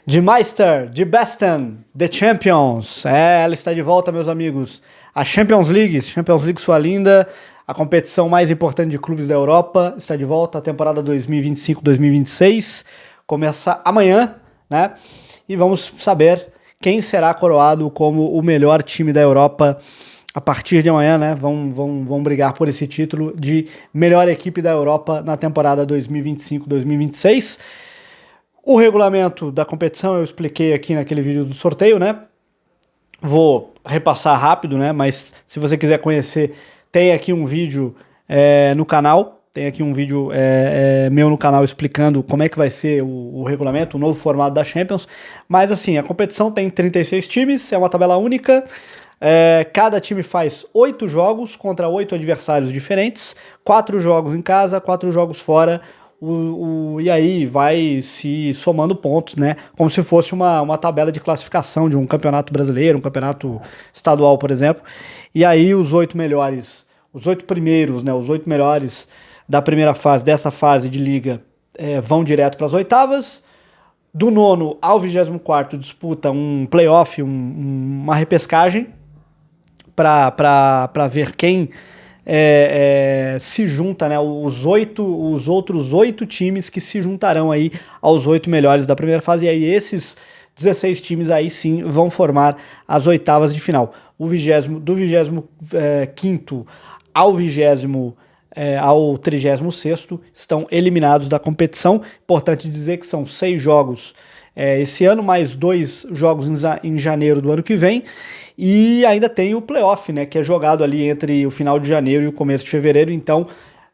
De Meister, de Besten, The Champions. Ela está de volta, meus amigos. A Champions League sua linda, a competição mais importante de clubes da Europa, está de volta. A temporada 2025-2026 começa amanhã, né? E vamos saber quem será coroado como o melhor time da Europa a partir de amanhã, né? Vão brigar por esse título de melhor equipe da Europa na temporada 2025-2026. O regulamento da competição eu expliquei aqui naquele vídeo do sorteio, né? Vou repassar rápido, né? Mas se você quiser conhecer, tem aqui um vídeo no canal. Tem aqui um vídeo meu no canal explicando como é que vai ser o regulamento, o novo formato da Champions. Mas assim, a competição tem 36 times, é uma tabela única. Cada time faz 8 jogos contra 8 adversários diferentes. 4 jogos em casa, 4 jogos fora. E aí vai se somando pontos, né? Como se fosse uma tabela de classificação de um campeonato brasileiro, um campeonato estadual, por exemplo. E aí os 8 melhores, os 8 primeiros, né? Os 8 melhores da primeira fase, dessa fase de liga, vão direto para as oitavas. Do 9º ao 24º disputa um playoff, uma repescagem para ver quem se junta, né? Os outros 8 times que se juntarão aí aos 8 melhores da primeira fase, e aí esses 16 times aí sim vão formar as oitavas de final. Do 25º ao 36º estão eliminados da competição. Importante dizer que são 6 jogos esse ano, mais 2 jogos em janeiro do ano que vem. E ainda tem o playoff, né, que é jogado ali entre o final de janeiro e o começo de fevereiro. Então,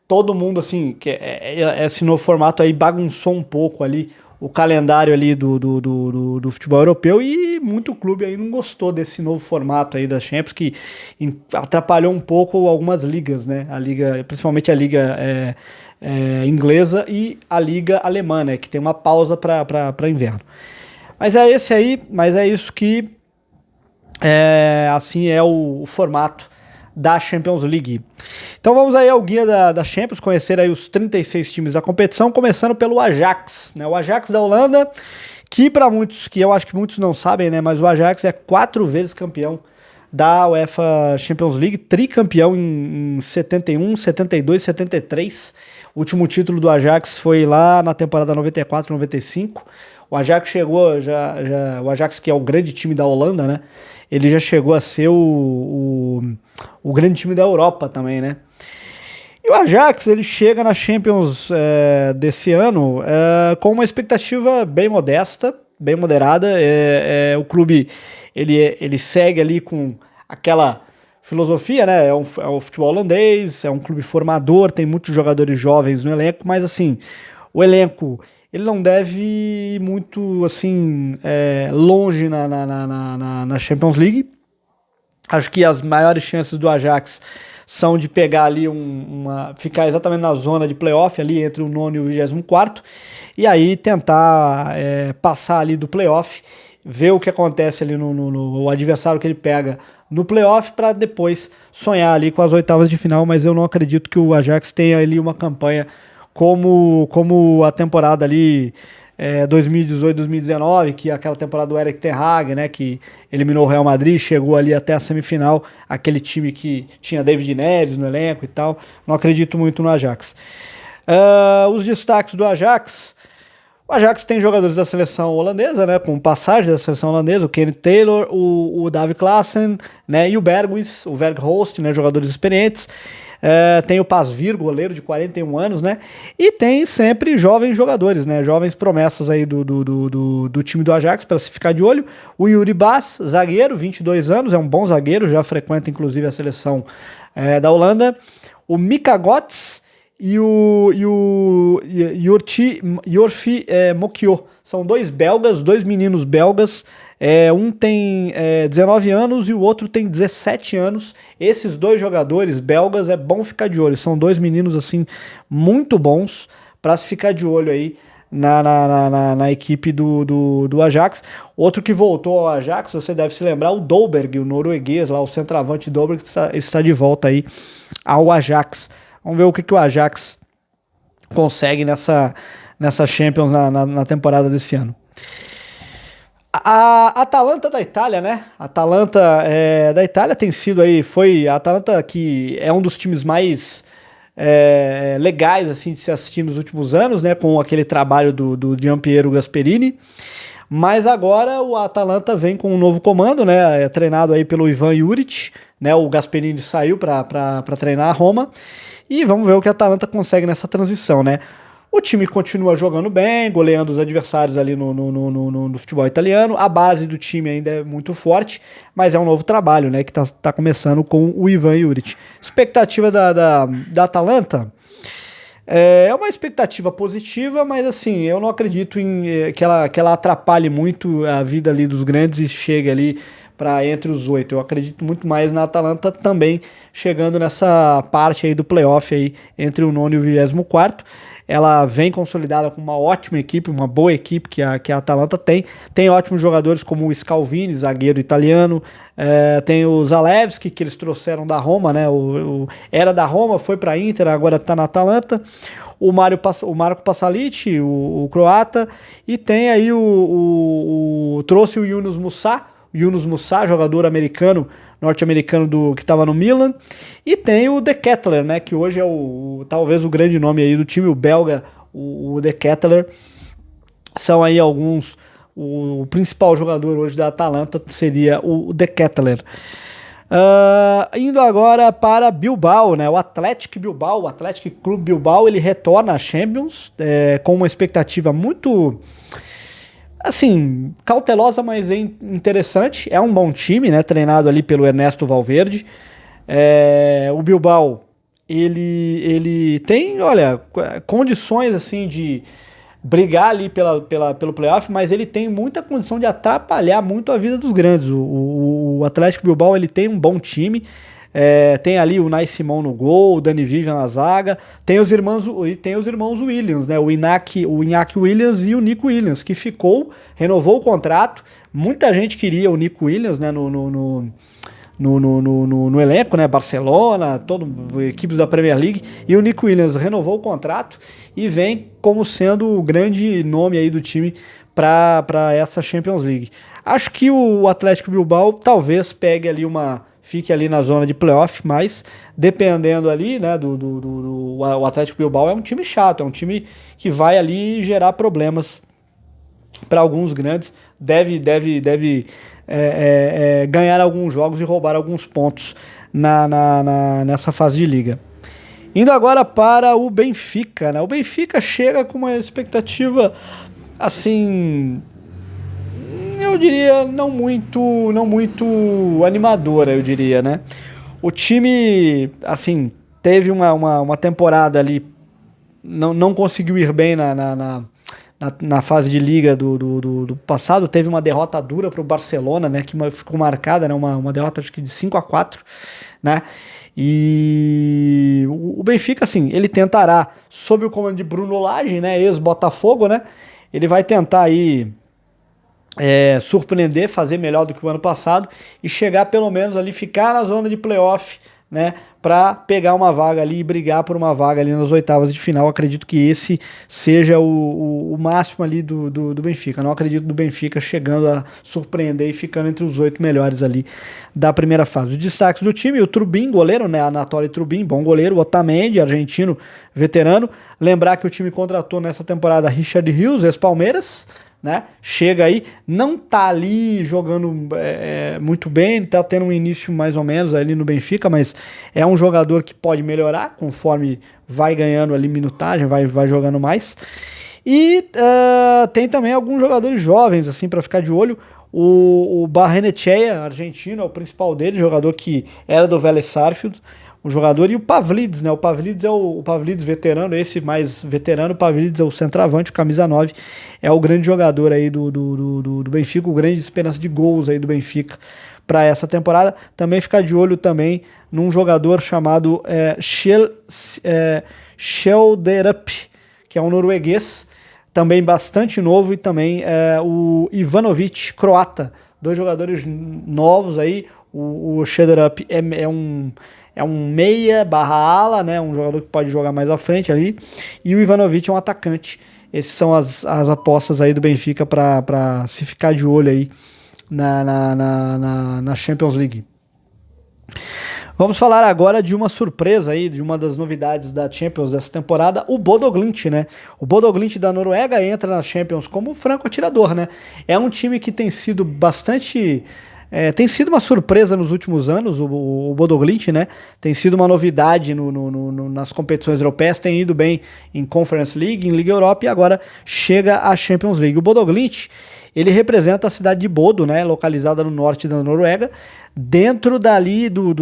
todo mundo, assim, esse novo formato aí bagunçou um pouco ali o calendário ali do futebol europeu, e muito clube aí não gostou desse novo formato aí da Champions, que atrapalhou um pouco algumas ligas, né, principalmente a liga inglesa e a liga alemã, né, que tem uma pausa para inverno. Mas é isso que assim é o formato da Champions League. Então vamos aí ao guia da Champions, conhecer aí os 36 times da competição, começando pelo Ajax, né? O Ajax da Holanda, que para muitos, que eu acho que muitos não sabem, né? Mas o Ajax é 4 vezes campeão da UEFA Champions League, tricampeão em 71, 72, 73. O último título do Ajax foi lá na temporada 94, 95. O Ajax chegou o Ajax, que é o grande time da Holanda, né? Ele já chegou a ser o grande time da Europa também, né? E o Ajax, ele chega na Champions desse ano com uma expectativa bem modesta, bem moderada. O clube, ele segue ali com aquela filosofia, né? É o futebol holandês, é um clube formador, tem muitos jogadores jovens no elenco, mas assim, o elenco, ele não deve ir muito assim longe na Champions League. Acho que as maiores chances do Ajax são de pegar ali ficar exatamente na zona de playoff, ali entre o 9º e o 24º, e aí tentar passar ali do playoff, ver o que acontece ali no adversário que ele pega no playoff, para depois sonhar ali com as oitavas de final. Mas eu não acredito que o Ajax tenha ali uma campanha como a temporada ali 2018, 2019, que é aquela temporada do Erik ten Hag, né, que eliminou o Real Madrid, chegou ali até a semifinal, aquele time que tinha David Neres no elenco e tal. Não acredito muito no Ajax. Os destaques do Ajax: o Ajax tem jogadores da seleção holandesa, né, com passagem da seleção holandesa, o Kenny Taylor, o Davy Klaassen, né, e o Weghorst, né, jogadores experientes. Tem o Pasveer, goleiro de 41 anos, né? E tem sempre jovens jogadores, né? Jovens promessas aí do time do Ajax, para se ficar de olho. O Yuri Bas, zagueiro, 22 anos, é um bom zagueiro, já frequenta inclusive a seleção da Holanda. O Mika Götze e o Yorfi Mokio. São 2 belgas, 2 meninos belgas. Um tem 19 anos e o outro tem 17 anos. Esses 2 jogadores belgas é bom ficar de olho. São 2 meninos assim muito bons para se ficar de olho aí na equipe do Ajax. Outro que voltou ao Ajax, você deve se lembrar, o Dolberg, o norueguês lá, o centroavante Dolberg, está de volta aí ao Ajax. Vamos ver o que o Ajax consegue nessa Champions na temporada desse ano. A Atalanta da Itália, né? A Atalanta da Itália tem sido aí, foi a Atalanta que é um dos times mais legais assim de se assistir nos últimos anos, né? Com aquele trabalho do Gianpiero Gasperini. Mas agora o Atalanta vem com um novo comando, né? É treinado aí pelo Ivan Juric, né? O Gasperini saiu para treinar a Roma. E vamos ver o que a Atalanta consegue nessa transição, né? O time continua jogando bem, goleando os adversários ali no futebol italiano. A base do time ainda é muito forte, mas é um novo trabalho, né? Que tá começando com o Ivan Juric. Expectativa da Atalanta é uma expectativa positiva, mas assim, eu não acredito que ela atrapalhe muito a vida ali dos grandes e chegue ali para entre os 8. Eu acredito muito mais na Atalanta também chegando nessa parte aí do playoff aí entre o 9º e o 24º. Ela vem consolidada com uma ótima equipe, uma boa equipe que a Atalanta tem. Tem ótimos jogadores como o Scalvini, zagueiro italiano. Tem o Zalewski, que eles trouxeram da Roma, né? Era da Roma, foi para a Inter, agora está na Atalanta. O Marco Pasalic, o croata. E tem aí trouxe o Yunus Musa, jogador norte-americano que estava no Milan, e tem o De Ketelaere, né, que hoje é talvez o grande nome aí do time, o belga, o De Ketelaere. São aí o principal jogador hoje da Atalanta seria o De Ketelaere. Indo agora para Bilbao, né, o Athletic Clube Bilbao, ele retorna à Champions com uma expectativa muito assim, cautelosa, mas interessante. É um bom time, né? Treinado ali pelo Ernesto Valverde. O Bilbao, ele tem, olha, condições assim de brigar ali pelo playoff, mas ele tem muita condição de atrapalhar muito a vida dos grandes. O Atlético Bilbao, ele tem um bom time. Tem ali o Nai Simão no gol, o Dani Vivian na zaga, tem os irmãos Williams, né? O Iñaki Williams e o Nico Williams, que renovou o contrato. Muita gente queria o Nico Williams, né? No elenco, né? Barcelona, equipes da Premier League, e o Nico Williams renovou o contrato e vem como sendo o grande nome aí do time para essa Champions League. Acho que o Atlético Bilbao talvez fique ali na zona de playoff, mas dependendo ali, né, o Atlético Bilbao é um time chato, é um time que vai ali gerar problemas para alguns grandes, deve ganhar alguns jogos e roubar alguns pontos nessa fase de liga. Indo agora para o Benfica, né? O Benfica chega com uma expectativa assim, eu diria, não muito animadora, eu diria, né? O time, assim, teve uma temporada ali, não conseguiu ir bem na fase de liga do passado, teve uma derrota dura para o Barcelona, né? Que ficou marcada, né? Uma derrota acho que de 5-4, né? E o Benfica, assim, ele tentará, sob o comando de Bruno Lage, né? Ex-Botafogo, né? Ele vai tentar aí surpreender, fazer melhor do que o ano passado e chegar pelo menos ali, ficar na zona de playoff, né, para pegar uma vaga ali e brigar por uma vaga ali nas oitavas de final. Acredito que esse seja o máximo ali do Benfica. Não acredito do Benfica chegando a surpreender e ficando entre os 8 melhores ali da primeira fase. Os destaques do time: o Trubin, goleiro, né, Anatoly Trubin, bom goleiro. O Otamendi, argentino, veterano. Lembrar que o time contratou nessa temporada Richard Rios, ex-Palmeiras, né? Chega aí, não tá ali jogando muito bem, tá tendo um início mais ou menos ali no Benfica, mas é um jogador que pode melhorar conforme vai ganhando ali minutagem, vai jogando mais. E tem também alguns jogadores jovens assim para ficar de olho. O Barrenechea, argentino, é o principal dele, jogador que era do Vélez Sarsfield, o jogador, e o Pavlidis, né? O Pavlidis é o Pavlidis veterano, esse mais veterano. O Pavlidis é o centroavante, o camisa 9, é o grande jogador aí do Benfica, o grande esperança de gols aí do Benfica para essa temporada. Também ficar de olho também num jogador chamado Skjelderup, que é um norueguês, também bastante novo, e também o Ivanovic, croata, dois jogadores novos aí. O Skjelderup é um meia / ala, né? Um jogador que pode jogar mais à frente ali. E o Ivanovic é um atacante. Esses são as apostas aí do Benfica para se ficar de olho aí na Champions League. Vamos falar agora de uma surpresa aí, de uma das novidades da Champions dessa temporada, o Bodo Glimt, né? O Bodo Glimt da Noruega entra na Champions como franco atirador, né? É um time que tem sido bastante... tem sido uma surpresa nos últimos anos, o Bodo Glimt, né? Tem sido uma novidade nas competições europeias, tem ido bem em Conference League, em Liga Europa, e agora chega à Champions League. O Bodo Glimt, ele representa a cidade de Bodo, né? Localizada no norte da Noruega, dentro dali do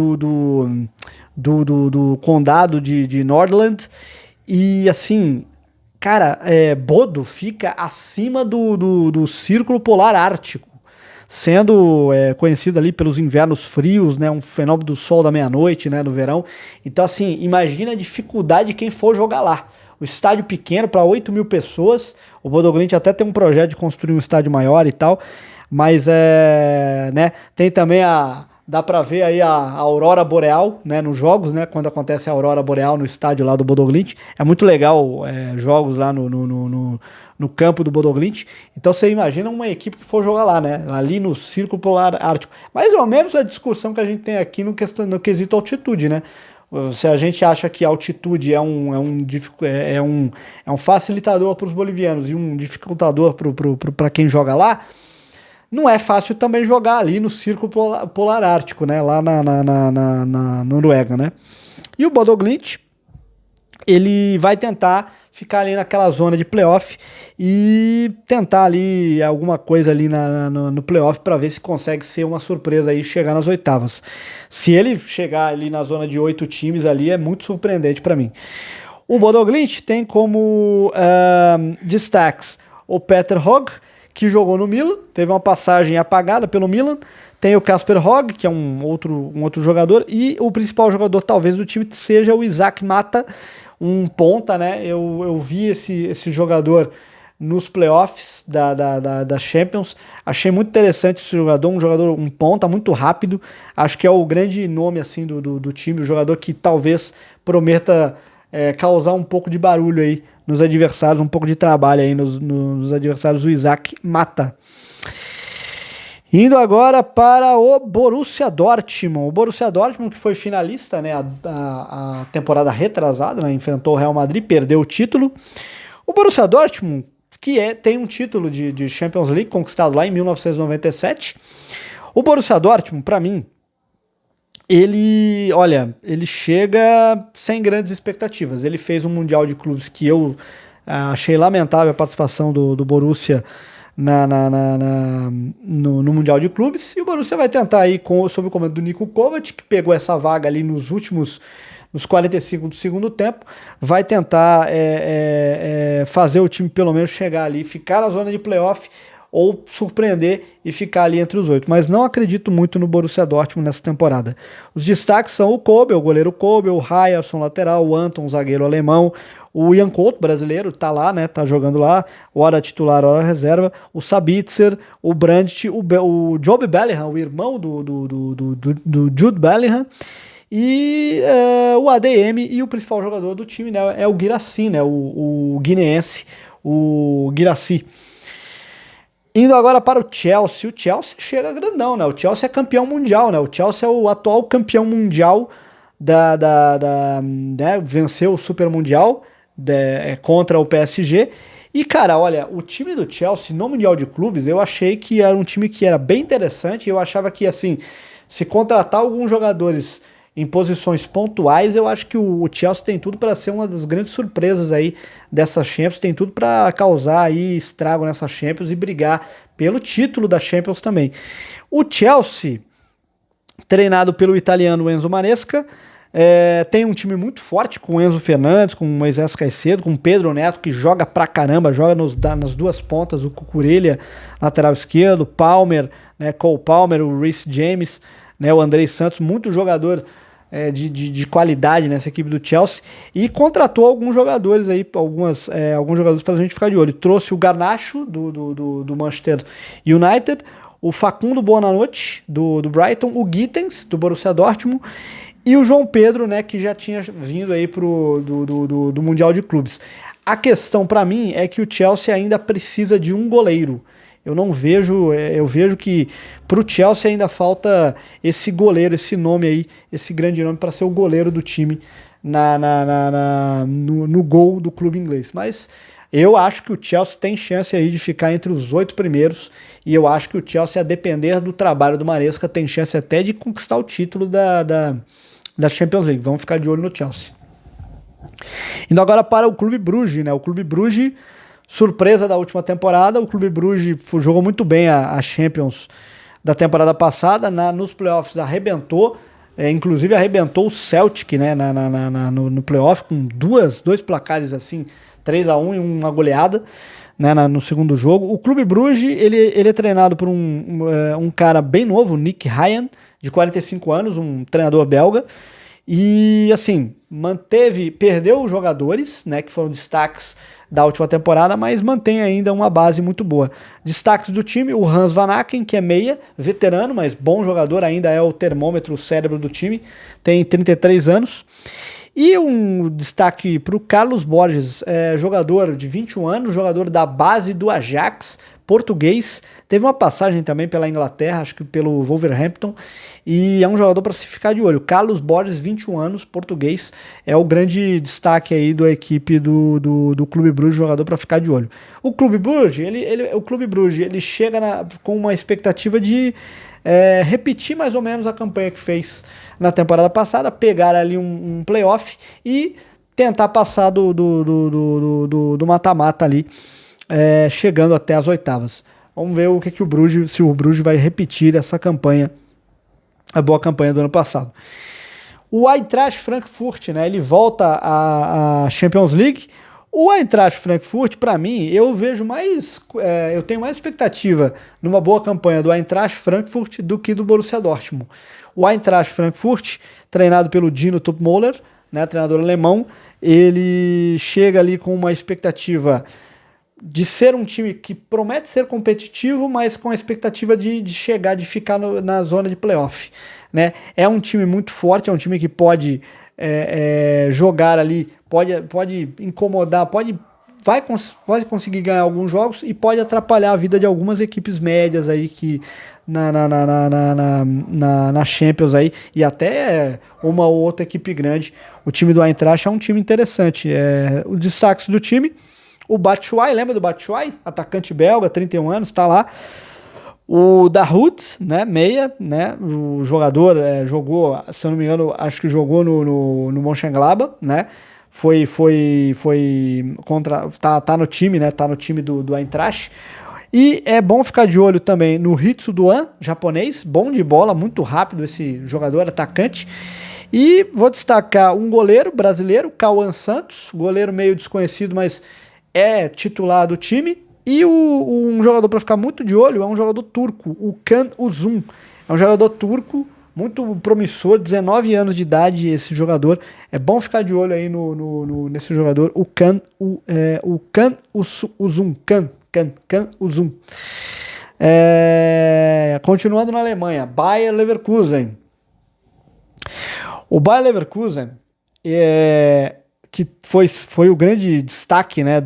condado de Nordland. E assim, cara, Bodo fica acima do Círculo Polar Ártico, sendo conhecido ali pelos invernos frios, né, um fenômeno do sol da meia-noite, né, no verão. Então, assim, imagina a dificuldade de quem for jogar lá. O estádio pequeno para 8 mil pessoas. O Bodo Glimt até tem um projeto de construir um estádio maior e tal, mas né, tem também dá para ver aí a aurora boreal, né, nos jogos, né, quando acontece a aurora boreal no estádio lá do Bodo Glimt. É muito legal jogos lá no campo do Bodo Glimt. Então você imagina uma equipe que for jogar lá, né? Ali no Círculo Polar Ártico. Mais ou menos a discussão que a gente tem aqui no quesito altitude, né? Se a gente acha que a altitude é um facilitador para os bolivianos e um dificultador para quem joga lá, não é fácil também jogar ali no Círculo Polar Ártico, né? Lá na Noruega, né? E o Bodo Glimt, ele vai tentar ficar ali naquela zona de playoff e tentar ali alguma coisa ali no playoff para ver se consegue ser uma surpresa aí, chegar nas oitavas. Se ele chegar ali na zona de 8 times ali, é muito surpreendente para mim. O Bodo Glimt tem como destaques o Peter Hogg, que jogou no Milan, teve uma passagem apagada pelo Milan. Tem o Kasper Hogg, que é um outro jogador, e o principal jogador talvez do time seja o Isaac Mata, um ponta, né? Eu vi esse jogador nos playoffs da Champions, achei muito interessante esse jogador, um ponta muito rápido, acho que é o grande nome assim do time, o jogador que talvez prometa causar um pouco de barulho aí nos adversários, um pouco de trabalho aí nos adversários, o Isaac Mata. Indo agora para o Borussia Dortmund. O Borussia Dortmund, que foi finalista, né, a temporada retrasada, né, enfrentou o Real Madrid, perdeu o título. O Borussia Dortmund, que tem um título de Champions League conquistado lá em 1997. O Borussia Dortmund, para mim, ele chega sem grandes expectativas. Ele fez um Mundial de Clubes que eu achei lamentável a participação do Borussia no Mundial de Clubes, e o Borussia vai tentar aí, sob o comando do Niko Kovac, que pegou essa vaga ali nos 45 do segundo tempo, vai tentar fazer o time pelo menos chegar ali, ficar na zona de playoff, ou surpreender e ficar ali entre os 8. Mas não acredito muito no Borussia Dortmund nessa temporada. Os destaques são o Kobel, o goleiro Kobel, o Ryerson, lateral, o Anton, zagueiro alemão, o Jan Couto, brasileiro, tá lá, né, tá jogando lá, hora titular, hora reserva, o Sabitzer, o Brandt, o Job Bellingham, o irmão do Jude Bellingham, e o ADM, e o principal jogador do time, né, é o Guirassy, né, o guineense, o Guirassy. Indo agora para o Chelsea chega grandão, né? O Chelsea é campeão mundial, né? O Chelsea é o atual campeão mundial né? Venceu o Super Mundial contra o PSG. E, cara, olha, o time do Chelsea no Mundial de Clubes, eu achei que era um time que era bem interessante. Eu achava que, assim, se contratar alguns jogadores em posições pontuais, eu acho que o Chelsea tem tudo para ser uma das grandes surpresas aí dessa Champions, tem tudo para causar aí estrago nessa Champions e brigar pelo título da Champions também. O Chelsea, treinado pelo italiano Enzo Maresca, tem um time muito forte com Enzo Fernandes, com Moisés Caicedo, com Pedro Neto, que joga pra caramba, joga nas duas pontas, o Cucurella, lateral esquerdo, Palmer, né, Cole Palmer, o Reece James, né, o Andrei Santos, muito jogador de qualidade nessa equipe do Chelsea, e contratou alguns jogadores aí, alguns jogadores pra gente ficar de olho. Trouxe o Garnacho do Manchester United, o Facundo Buonanotte do Brighton, o Gittens do Borussia Dortmund e o João Pedro, né, que já tinha vindo aí do Mundial de Clubes. A questão para mim é que o Chelsea ainda precisa de um goleiro. Eu vejo que pro Chelsea ainda falta esse goleiro, esse nome aí, esse grande nome para ser o goleiro do time no gol do clube inglês. Mas eu acho que o Chelsea tem chance aí de ficar entre os 8 primeiros, e eu acho que o Chelsea, a depender do trabalho do Maresca, tem chance até de conquistar o título da Champions League. Vamos ficar de olho no Chelsea. Indo agora para o Clube Bruges, né? O Clube Bruges, surpresa da última temporada, o Clube Bruges jogou muito bem a Champions da temporada passada, nos playoffs arrebentou, inclusive arrebentou o Celtic, né, no playoff, com dois placares assim, 3-1 e uma goleada, né, no segundo jogo. O Clube Bruges, ele é treinado por um cara bem novo, Nick Ryan, de 45 anos, um treinador belga, e assim, perdeu os jogadores, né, que foram destaques da última temporada, mas mantém ainda uma base muito boa. Destaques do time, o Hans Van Aken, que é meia, veterano, mas bom jogador, ainda é o termômetro, o cérebro do time, tem 33 anos. E um destaque para o Carlos Borges, jogador de 21 anos, jogador da base do Ajax, português, teve uma passagem também pela Inglaterra, acho que pelo Wolverhampton, e é um jogador para se ficar de olho. Carlos Borges, 21 anos, português, é o grande destaque aí da equipe do Clube Bruges, jogador para ficar de olho. O Clube Bruges, ele chega com uma expectativa de repetir mais ou menos a campanha que fez na temporada passada, pegar ali um playoff e tentar passar do mata-mata ali, chegando até as oitavas. Vamos ver se o Bruges vai repetir essa campanha, a boa campanha do ano passado. O Eintracht Frankfurt, né, ele volta à Champions League. O Eintracht Frankfurt, para mim, eu tenho mais expectativa numa boa campanha do Eintracht Frankfurt do que do Borussia Dortmund. O Eintracht Frankfurt, treinado pelo Dino Topmoller, né, treinador alemão, ele chega ali com uma expectativa de ser um time que promete ser competitivo, mas com a expectativa de ficar na zona de playoff, né? É um time muito forte, é um time que pode jogar ali, pode incomodar, vai conseguir ganhar alguns jogos e pode atrapalhar a vida de algumas equipes médias aí que na Champions aí, e até uma ou outra equipe grande. O time do Eintracht é um time interessante. Os destaques do time: o Batshuayi, lembra do Batshuayi? Atacante belga, 31 anos, tá lá. O Dahoud, né, meia, né, o jogador jogou, se eu não me engano, acho que jogou no Mönchengladbach, né, tá no time, né, tá no time do Eintracht. E é bom ficar de olho também no Ritsu Doan, japonês, bom de bola, muito rápido esse jogador, atacante. E vou destacar um goleiro brasileiro, Cauã Santos, goleiro meio desconhecido, mas é titular do time. E um jogador para ficar muito de olho é um jogador turco, o Can Uzun. É um jogador turco, muito promissor, 19 anos de idade esse jogador. É bom ficar de olho aí nesse jogador, o Can Uzun. Can Uzun. Continuando na Alemanha, Bayer Leverkusen. O Bayer Leverkusen que foi o grande destaque, né,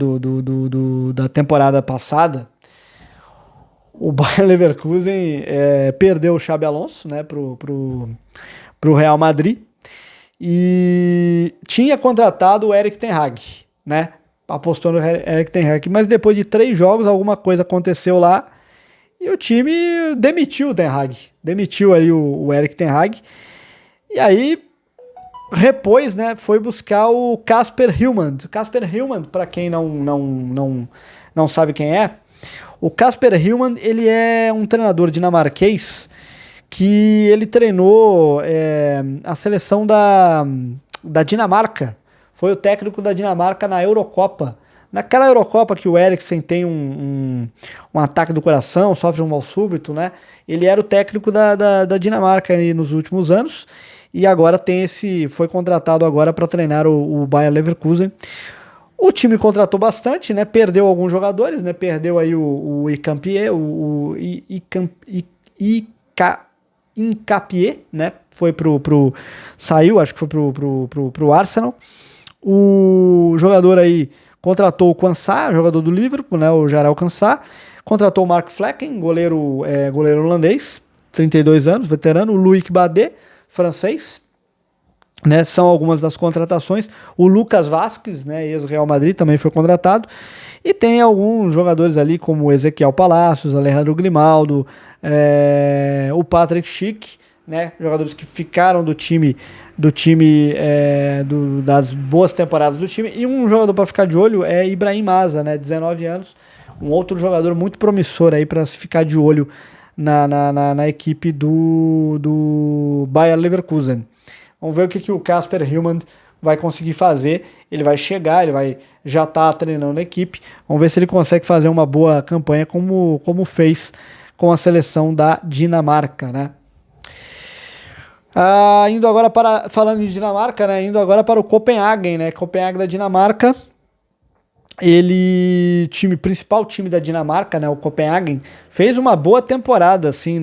da temporada passada. O Bayer Leverkusen perdeu o Xabi Alonso, né, pro Real Madrid, e tinha contratado o Erik ten Hag, né, apostou no Erik ten Hag, mas depois de 3 jogos alguma coisa aconteceu lá e o time demitiu o Ten Hag, demitiu ali o Erik ten Hag, e aí repôs, né, foi buscar o Kasper Hjulmand. Kasper Hjulmand, para quem não sabe quem é, o Kasper Hjulmand, ele é um treinador dinamarquês que ele treinou a seleção da Dinamarca. Foi o técnico da Dinamarca na Eurocopa. Naquela Eurocopa que o Eriksen tem um ataque do coração, sofre um mal súbito, né? Ele era o técnico da Dinamarca aí nos últimos anos. E agora foi contratado agora para treinar o Bayer Leverkusen. O time contratou bastante, né? Perdeu alguns jogadores, né? Perdeu aí o Icampié, Hincapié, né? Saiu, acho que foi pro Arsenal. O jogador aí contratou o Quansah, jogador do Liverpool, né, o Jarell Quansah, contratou o Mark Flecken, goleiro holandês, 32 anos, veterano, o Loic Badé, francês, né, são algumas das contratações. O Lucas Vázquez, né, ex-Real Madrid, também foi contratado. E tem alguns jogadores ali, como o Ezequiel Palacios, Alejandro Grimaldo, o Patrick Schick, né, jogadores que ficaram do time das boas temporadas do time. E um jogador para ficar de olho é Ibrahim Maza, né, 19 anos, um outro jogador muito promissor aí para se ficar de olho na equipe do Bayer Leverkusen. Vamos ver o que o Kasper Hillman vai conseguir fazer. Ele vai chegar, ele já tá treinando a equipe. Vamos ver se ele consegue fazer uma boa campanha como fez com a seleção da Dinamarca, né? Indo agora falando de Dinamarca, né? Indo agora para o Copenhagen, né? Copenhagen da Dinamarca. Principal time da Dinamarca, né? O Copenhagen fez uma boa temporada, assim,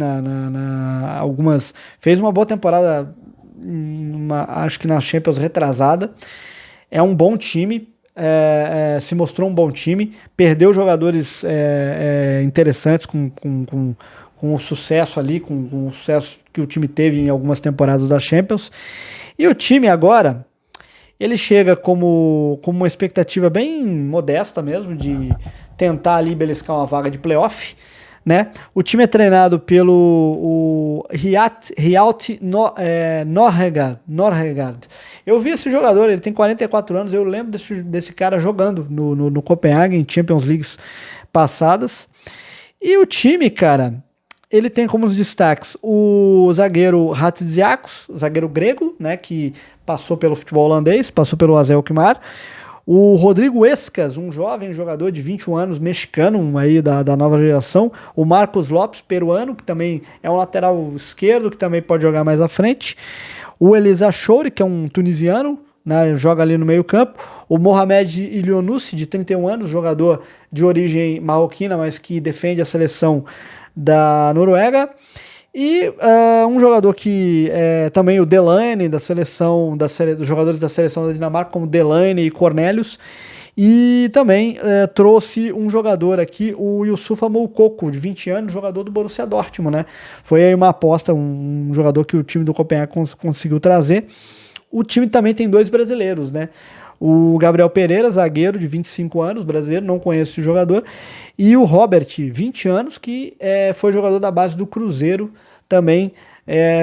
fez uma boa temporada. Acho que na Champions retrasada. É um bom time, se mostrou um bom time, perdeu jogadores interessantes com o sucesso ali, com o sucesso que o time teve em algumas temporadas da Champions. E o time agora, ele chega como uma expectativa bem modesta mesmo, de tentar ali beliscar uma vaga de playoff, né? O time é treinado pelo Hjalte Nørregaard. Eu vi esse jogador, ele tem 44 anos, eu lembro desse cara jogando no Copenhagen, Champions Leagues passadas. E o time, cara, ele tem como os destaques o zagueiro Hatzidiakos, zagueiro grego, né, que passou pelo futebol holandês, passou pelo AZ Alkmaar. O Rodrigo Escas, um jovem jogador de 21 anos, mexicano, aí da nova geração. O Marcos Lopes, peruano, que também é um lateral esquerdo, que também pode jogar mais à frente. O Elisa Chouri, que é um tunisiano, né, joga ali no meio campo. O Mohamed Iliounussi, de 31 anos, jogador de origem marroquina, mas que defende a seleção da Noruega. E um jogador que também o Delaney, dos jogadores da seleção da Dinamarca, como Delaney e Cornelius. E também trouxe um jogador aqui, o Yusufa Moukoko, de 20 anos, jogador do Borussia Dortmund, né? Foi aí uma aposta, um jogador que o time do Copenhague conseguiu trazer. O time também tem 2 brasileiros, né? O Gabriel Pereira, zagueiro de 25 anos, brasileiro, não conheço esse jogador. E o Robert, 20 anos, que foi jogador da base do Cruzeiro, também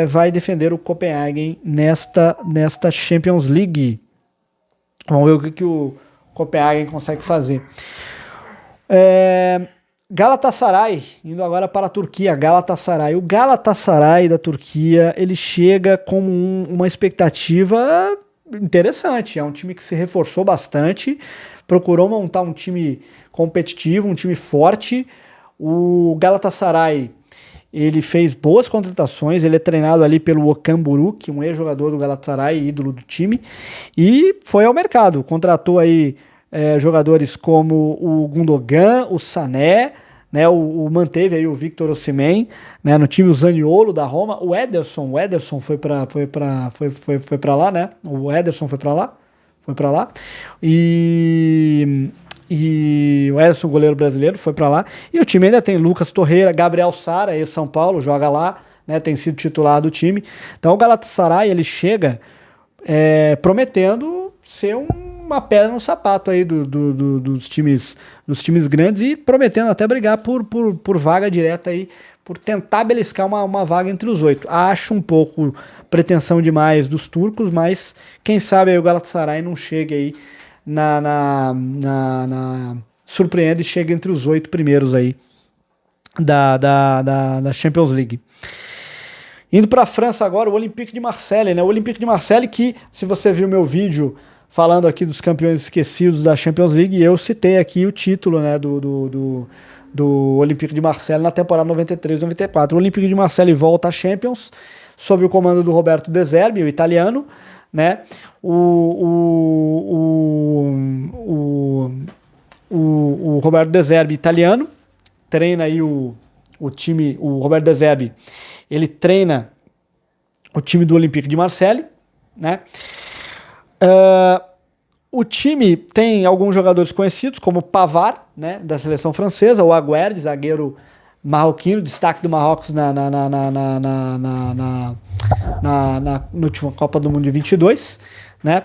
vai defender o Copenhagen nesta Champions League. Vamos ver o que o Copenhagen consegue fazer. Galatasaray, indo agora para a Turquia, Galatasaray. O Galatasaray da Turquia, ele chega com uma expectativa interessante. É um time que se reforçou bastante, procurou montar um time competitivo, um time forte. O Galatasaray, ele fez boas contratações, ele é treinado ali pelo Okan Buruk, um ex-jogador do Galatasaray, ídolo do time, e foi ao mercado, contratou aí jogadores como o Gundogan, o Sané, né, manteve aí o Victor Osimhen, né, no time, o Zaniolo da Roma, o Ederson foi para lá, né? O Ederson foi para lá. E o Ederson, goleiro brasileiro, foi para lá. E o time ainda tem Lucas Torreira, Gabriel Sara, ex-São Paulo, joga lá, né, tem sido titular do time. Então o Galatasaray, ele chega prometendo ser uma pedra no sapato aí dos times grandes e prometendo até brigar por vaga direta aí, por tentar beliscar uma vaga entre os 8. Acho um pouco pretensão demais dos turcos, mas quem sabe aí o Galatasaray não chega aí surpreende e chega entre os 8 primeiros aí da Champions League. Indo para a França agora, o Olympique de Marseille, né? O Olympique de Marseille que, se você viu meu vídeo falando aqui dos campeões esquecidos da Champions League, eu citei aqui o título, né, do Olympique de Marseille na temporada 93-94. O Olympique de Marseille volta à Champions sob o comando do Roberto De Zerbi, o italiano, né? O Roberto De Zerbi, italiano, treina aí o time. O Roberto De Zerbi, ele treina o time do Olympique de Marseille, né? O time tem alguns jogadores conhecidos, como Pavard, né, da seleção francesa, o Aguerd, zagueiro marroquino, destaque do Marrocos na última Copa do Mundo de 22, né?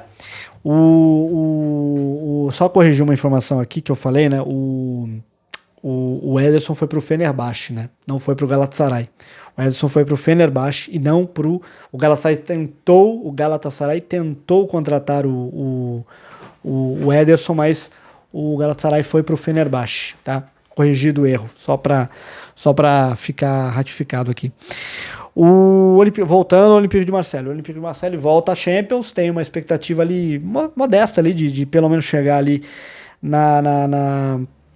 Só corrigir uma informação aqui que eu falei, né? O Ederson foi pro Fenerbahçe, né? Não foi pro Galatasaray. O Ederson foi pro Fenerbahçe e não pro... O Galatasaray tentou contratar o Ederson, mas o Galatasaray foi pro Fenerbahçe, tá? Corrigido o erro, só para ficar ratificado aqui. Voltando ao Olympique de Marseille. O Olympique de Marseille volta à Champions, tem uma expectativa ali modesta ali de pelo menos chegar ali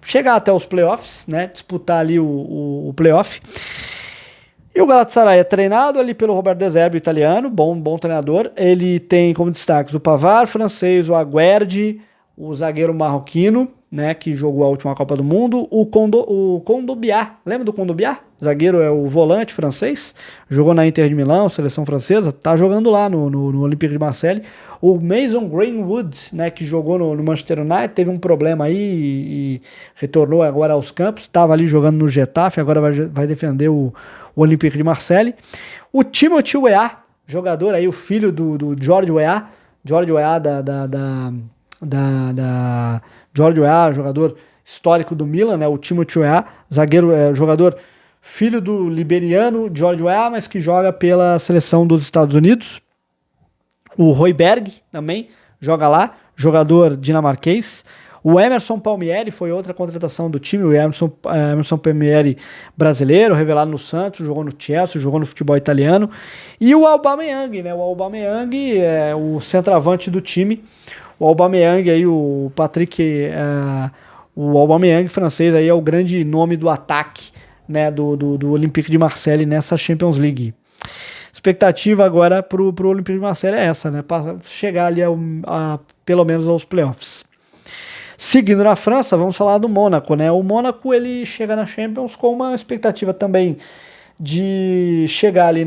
chegar até os playoffs, né? Disputar ali o playoff. E o Galatasaray é treinado ali pelo Roberto De Zerbi, italiano, bom treinador. Ele tem como destaques o Pavard, francês, o Aguerd, o zagueiro marroquino, né, que jogou a última Copa do Mundo, o Kondogbia, lembra do Kondogbia? Zagueiro é o volante francês, jogou na Inter de Milão, seleção francesa, tá jogando lá no Olympique de Marseille. O Mason Greenwood, né, que jogou no Manchester United, teve um problema aí e retornou agora aos campos, estava ali jogando no Getafe, agora vai defender o Olympique de Marseille. O Timothy Weah, jogador aí, o filho do George Weah George Weah, jogador histórico do Milan, né? O Timothy Weah, zagueiro, jogador filho do liberiano George Weah, mas que joga pela seleção dos Estados Unidos. O Højbjerg também joga lá, jogador dinamarquês. O Emerson Palmieri foi outra contratação do time, o Emerson Palmieri brasileiro, revelado no Santos, jogou no Chelsea, jogou no futebol italiano. E o Aubameyang, né? O Aubameyang é o centroavante do time. O Aubameyang aí, o Patrick, o Aubameyang francês aí é o grande nome do ataque, né, do Olympique de Marseille nessa Champions League. Expectativa agora pro Olympique de Marseille é essa, né, para chegar ali pelo menos aos playoffs. Seguindo na França, vamos falar do Mônaco, né? O Mônaco ele chega na Champions com uma expectativa também de chegar ali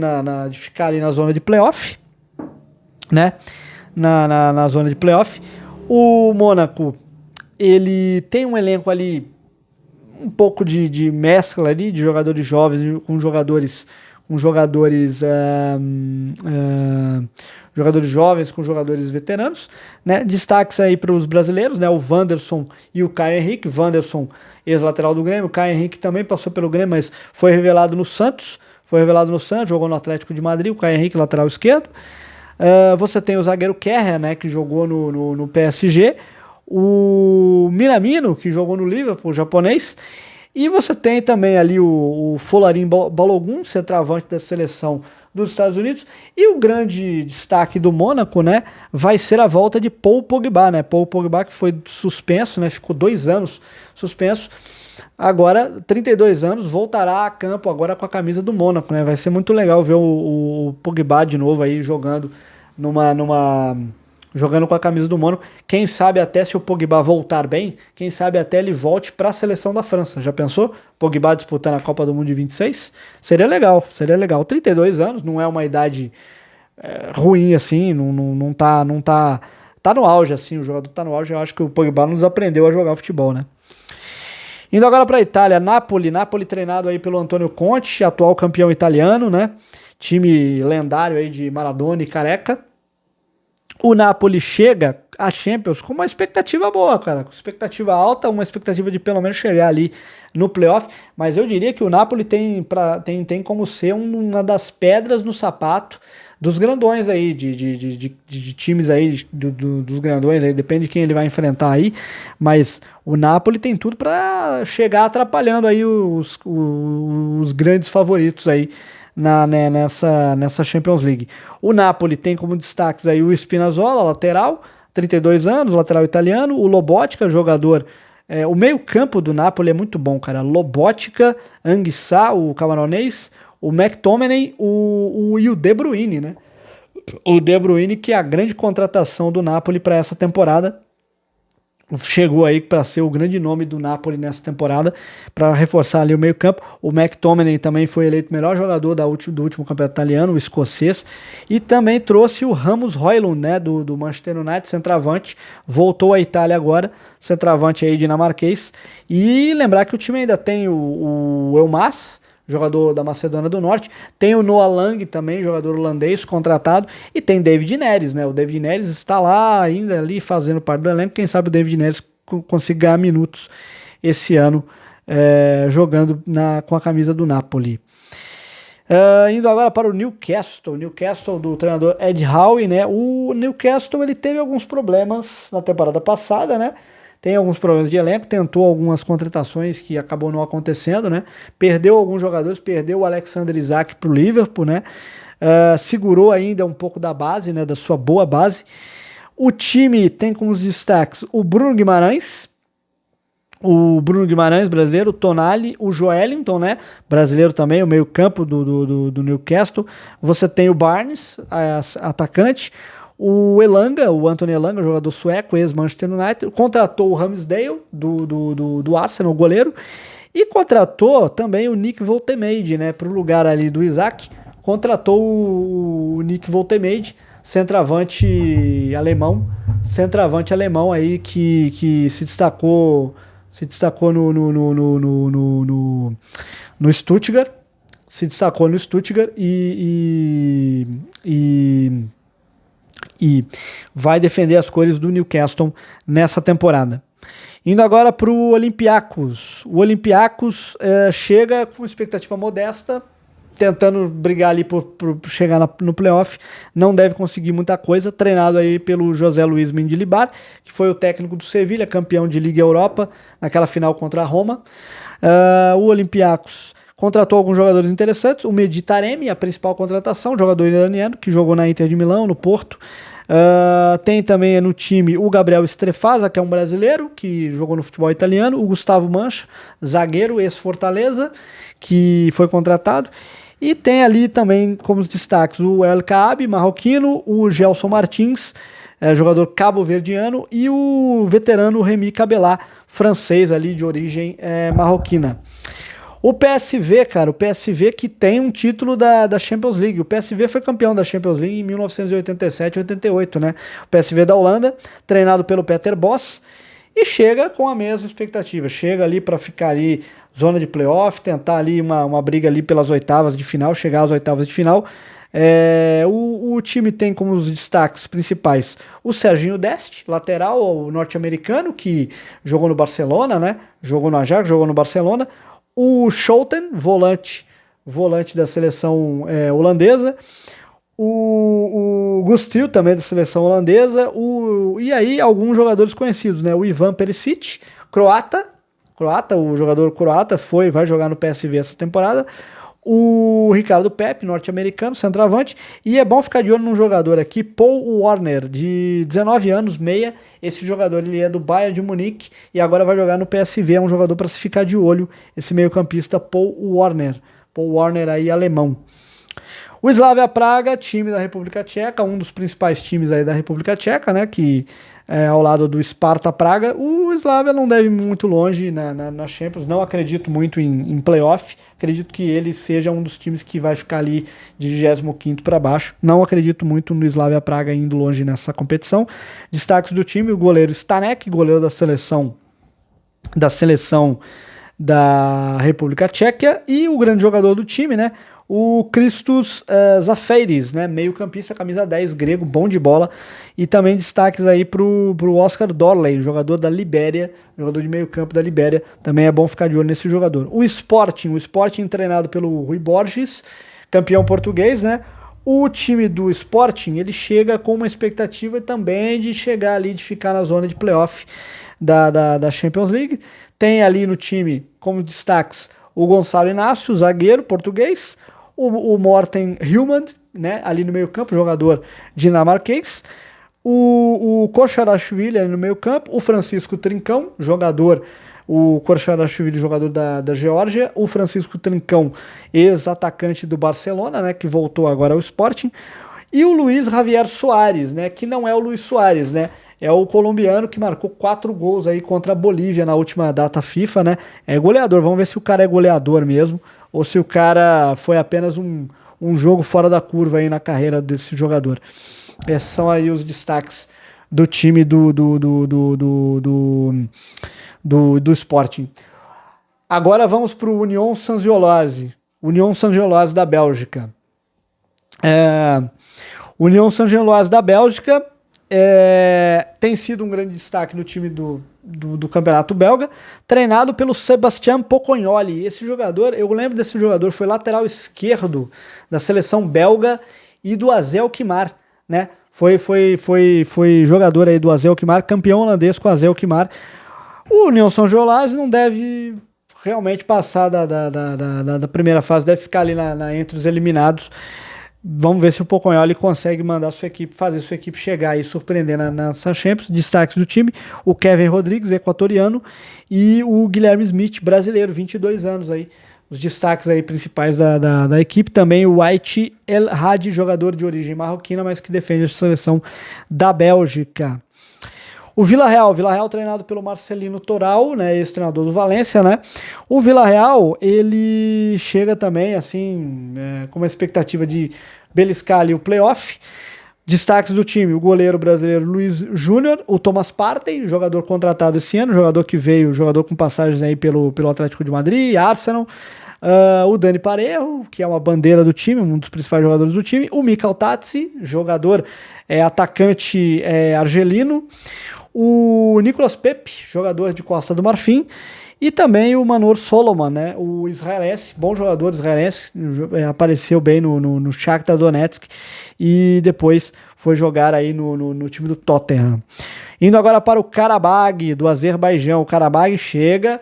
de ficar ali na zona de playoff, né? Na zona de playoff. O Mônaco, ele tem um elenco ali, um pouco de mescla ali, de jogadores jovens com jogadores jovens com jogadores veteranos, né? Destaques aí para os brasileiros, né? O Wanderson e o Caio Henrique. Wanderson, ex-lateral do Grêmio. O Caio Henrique também passou pelo Grêmio, mas foi revelado no Santos. Jogou no Atlético de Madrid. O Caio Henrique, lateral esquerdo. Você tem o zagueiro Kerr, né, que jogou no PSG, o Minamino, que jogou no Liverpool, japonês, e você tem também ali o Folarin Balogun, centroavante da seleção dos Estados Unidos, e o grande destaque do Mônaco, né, vai ser a volta de Paul Pogba, né, Paul Pogba que foi suspenso, né, ficou 2 anos suspenso, agora 32 anos, voltará a campo agora com a camisa do Mônaco, né, vai ser muito legal ver o Pogba de novo aí jogando jogando com a camisa do Mônaco. Quem sabe até se o Pogba voltar bem, quem sabe até ele volte para a seleção da França. Já pensou? Pogba disputando a Copa do Mundo de 26? Seria legal. 32 anos, não é uma idade ruim assim, não tá no auge assim, o jogador tá no auge. Eu acho que o Pogba nos aprendeu a jogar futebol, né? Indo agora para a Itália, Napoli treinado aí pelo Antônio Conte, atual campeão italiano, né? Time lendário aí de Maradona e Careca. O Napoli chega à Champions com uma expectativa boa, cara, com expectativa alta, uma expectativa de pelo menos chegar ali no playoff, mas eu diria que o Napoli tem como ser uma das pedras no sapato dos grandões aí, de times aí, dos grandões aí, depende de quem ele vai enfrentar aí, mas o Napoli tem tudo para chegar atrapalhando aí os grandes favoritos aí nessa Champions League. O Napoli tem como destaques aí o Spinazzola, lateral, 32 anos, lateral italiano, o Lobotka, jogador. O meio-campo do Napoli é muito bom, cara. Lobotka, Anguissa, o camaronês, o McTominay e o De Bruyne, né? O De Bruyne, que é a grande contratação do Napoli para essa temporada. chegou aí para ser o grande nome do Napoli nessa temporada, para reforçar ali o meio-campo. O McTominay também foi eleito melhor jogador do último campeonato italiano, o escocês, e também trouxe o Rasmus Højlund, né, do Manchester United, centroavante, voltou à Itália agora, centroavante aí dinamarquês. E lembrar que o time ainda tem o Elmas, jogador da Macedônia do Norte, tem o Noah Lang também, jogador holandês, contratado, e tem David Neres, né? O David Neres está lá ainda ali fazendo parte do elenco, quem sabe o David Neres consiga ganhar minutos esse ano jogando com a camisa do Napoli. Indo agora para o Newcastle do treinador Ed Howe, né? O Newcastle ele teve alguns problemas na temporada passada, né? Tem alguns problemas de elenco, tentou algumas contratações que acabou não acontecendo, né? Perdeu alguns jogadores, perdeu o Alexander Isak para o Liverpool, né? Segurou ainda um pouco da base, né? Da sua boa base. O time tem como destaques o Bruno Guimarães, brasileiro, o Tonali, o Joelinton, né? Brasileiro também, o meio-campo do Newcastle. Você tem o Barnes, atacante. O Anthony Elanga, jogador sueco, ex-Manchester United, contratou o Ramsdale, do Arsenal, o goleiro, e contratou também o Nick Woltemade, né, para o lugar ali do Isaac, contratou o Nick Woltemade, centroavante alemão aí que se destacou no Stuttgart, e vai defender as cores do Newcastle nessa temporada. Indo agora para o Olympiacos. O Olympiacos chega com expectativa modesta, tentando brigar ali por chegar no playoff. Não deve conseguir muita coisa. Treinado aí pelo José Luiz Mendilibar, que foi o técnico do Sevilha, campeão de Liga Europa, naquela final contra a Roma. O Olympiacos contratou alguns jogadores interessantes. O Mehdi Taremi, a principal contratação, jogador iraniano, que jogou na Inter de Milão, no Porto. Tem também no time o Gabriel Strefasa, que é um brasileiro, que jogou no futebol italiano. O Gustavo Mancha, zagueiro, ex-Fortaleza, que foi contratado. E tem ali também como destaques o El Kaabi, marroquino, o Gelson Martins, jogador cabo-verdiano, e o veterano Remy Cabelá, francês ali de origem marroquina. O PSV, cara, que tem um título da Champions League. O PSV foi campeão da Champions League em 1987-88, né? O PSV da Holanda, treinado pelo Peter Bosz, e chega com a mesma expectativa. Chega ali para ficar ali zona de playoff, tentar ali uma briga ali pelas oitavas de final, chegar às oitavas de final. O time tem como os destaques principais o Serginho Dest, lateral norte-americano, que jogou no Barcelona, né? Jogou no Ajax, jogou no Barcelona. O Schouten, volante da seleção holandesa. O Gustil, também da seleção holandesa. E aí alguns jogadores conhecidos, né? O Ivan Perisic, croata, o jogador croata, vai jogar no PSV essa temporada. O Ricardo Pepe, norte-americano, centroavante. E é bom ficar de olho num jogador aqui, Paul Warner, de 19 anos, meia. Esse jogador ele é do Bayern de Munique e agora vai jogar no PSV. É um jogador para se ficar de olho, esse meio-campista Paul Warner. Paul Warner aí, alemão. O Slavia Praga, time da República Tcheca, um dos principais times aí da República Tcheca, né, que ao lado do Sparta Praga. O Slavia não deve ir muito longe na Champions, não acredito muito em playoff, acredito que ele seja um dos times que vai ficar ali de 25º para baixo, não acredito muito no Slavia Praga indo longe nessa competição. Destaques do time, o goleiro Stanek, goleiro da seleção da República Tcheca, e o grande jogador do time, né, o Christos Zaferis, né, meio-campista, camisa 10, grego, bom de bola. E também destaques aí pro Oscar Dorley, jogador da Libéria, jogador de meio-campo da Libéria. Também é bom ficar de olho nesse jogador. O Sporting treinado pelo Rui Borges, campeão português, né? O time do Sporting, ele chega com uma expectativa também de chegar ali, de ficar na zona de playoff da Champions League. Tem ali no time, como destaques, o Gonçalo Inácio, zagueiro português, o Morten Hjulmand, né, ali no meio campo, jogador dinamarquês, o Kocharashvili ali no meio campo, o Francisco Trincão, o Kocharashvili, jogador da Geórgia, o Francisco Trincão, ex-atacante do Barcelona, né, que voltou agora ao Sporting, e o Luiz Javier Soares, né, que não é o Luiz Soares, né, é o colombiano que marcou 4 gols aí contra a Bolívia na última data FIFA, né? É goleador, vamos ver se o cara é goleador mesmo, ou se o cara foi apenas um jogo fora da curva aí na carreira desse jogador. Esses são aí os destaques do time do Sporting. Agora vamos para o Union Saint-Gilloise. Union Saint-Gilloise da Bélgica. Union Saint-Gilloise da Bélgica tem sido um grande destaque no time do campeonato belga, treinado pelo Sébastien Pocognoli. Esse jogador, eu lembro desse jogador, foi lateral esquerdo da seleção belga e do AZ Alkmaar, né? Foi jogador aí do AZ Alkmaar, campeão holandês com o AZ Alkmaar. O Union Saint-Gilloise não deve realmente passar da primeira fase, deve ficar ali entre os eliminados. Vamos ver se o Pocognoli consegue mandar sua equipe, fazer sua equipe chegar e surpreender na Champions. Destaques do time: o Kevin Rodrigues, equatoriano, e o Guilherme Smith, brasileiro, 22 anos aí. Os destaques aí principais da equipe. Também o White El Hadi, jogador de origem marroquina, mas que defende a seleção da Bélgica. O Villarreal treinado pelo Marcelino Toral, né, ex-treinador do Valência, né? O Villarreal, ele chega também, assim, com uma expectativa de beliscar ali o playoff. Destaques do time: o goleiro brasileiro Luiz Júnior, o Thomas Partey, jogador contratado esse ano, jogador com passagens aí pelo Atlético de Madrid, Arsenal. O Dani Parejo, que é uma bandeira do time, um dos principais jogadores do time. O Mikel Tatsi, jogador atacante argelino. O Nicolas Pepe, jogador de Costa do Marfim. E também o Manor Solomon, né, o israelense, bom jogador israelense, apareceu bem no Shakhtar Donetsk e depois foi jogar aí no time do Tottenham. Indo agora para o Karabag, do Azerbaijão. O Karabag chega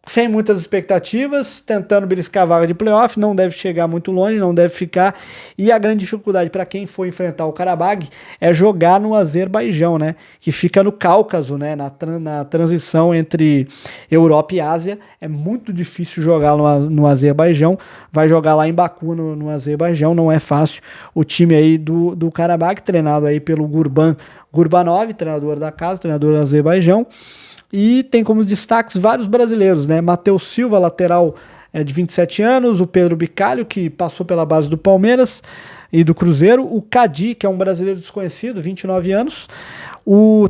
sem muitas expectativas, tentando beliscar a vaga de playoff, não deve chegar muito longe, não deve ficar, e a grande dificuldade para quem for enfrentar o Karabag é jogar no Azerbaijão, né, que fica no Cáucaso, né, na transição entre Europa e Ásia. É muito difícil jogar no Azerbaijão, vai jogar lá em Baku, no Azerbaijão, não é fácil. O time aí do Karabag, treinado aí pelo Gurban Gurbanov, treinador da casa, treinador do Azerbaijão. E tem como destaques vários brasileiros, né? Matheus Silva, lateral de 27 anos, o Pedro Bicalho, que passou pela base do Palmeiras e do Cruzeiro, o Cadi, que é um brasileiro desconhecido, 29 anos,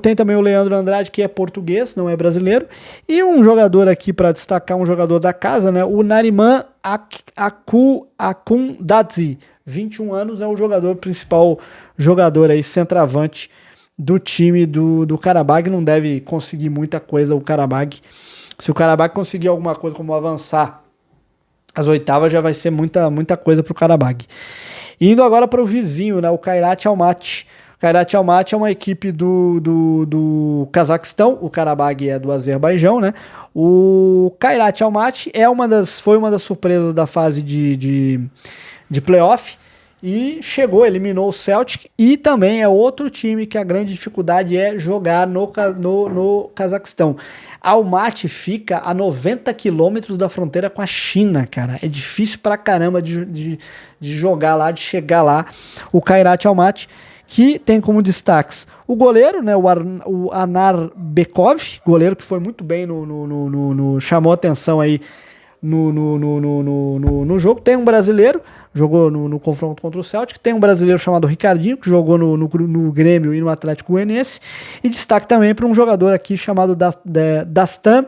tem também o Leandro Andrade, que é português, não é brasileiro, e um jogador aqui para destacar, um jogador da casa, né? O Nariman Akundadze, 21 anos, é o principal jogador aí, centroavante do time do Karabag. Não deve conseguir muita coisa o Karabag. Se o Karabag conseguir alguma coisa como avançar as oitavas, já vai ser muita coisa para o Karabag. Indo agora para o vizinho, né, o Kairat Almaty. O Kairat Almaty é uma equipe do Cazaquistão, o Karabag é do Azerbaijão, né? O Kairat Almaty foi uma das surpresas da fase de playoff. E eliminou o Celtic, e também é outro time que a grande dificuldade é jogar no Cazaquistão. Almaty fica a 90 quilômetros da fronteira com a China, cara. É difícil pra caramba de jogar lá, de chegar lá. O Kairat Almaty, que tem como destaques o goleiro, né, o Anar Bekov, goleiro que foi muito bem chamou atenção aí no jogo. Tem um brasileiro, jogou no confronto contra o Celtic. Tem um brasileiro chamado Ricardinho, que jogou no Grêmio e no Atlético Goianiense. E destaque também para um jogador aqui chamado Dastan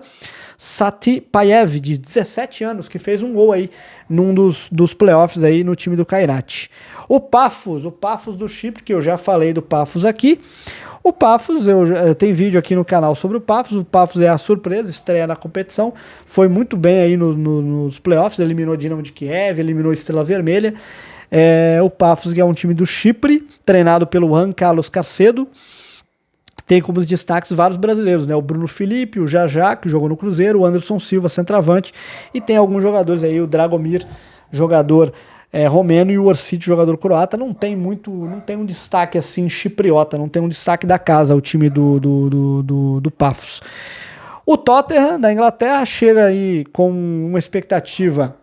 Satipayev, de 17 anos, que fez um gol aí num dos playoffs aí no time do Kairat. O Pafos do Chipre, que eu já falei do Pafos aqui. O Pafos, eu tenho vídeo aqui no canal sobre o Pafos. O Pafos é a surpresa, estreia na competição. Foi muito bem aí nos playoffs, eliminou Dinamo de Kiev, eliminou Estrela Vermelha. O Pafos, que é um time do Chipre, treinado pelo Juan Carlos Carcedo. Tem como destaques vários brasileiros, né? O Bruno Felipe, o Jajá, que jogou no Cruzeiro, o Anderson Silva, centroavante, e tem alguns jogadores aí, o Dragomir, jogador romeno, e o Orsic, jogador croata. Não tem um destaque assim chipriota, não tem um destaque da casa, o time do Pafos. O Tottenham, da Inglaterra, chega aí com uma expectativa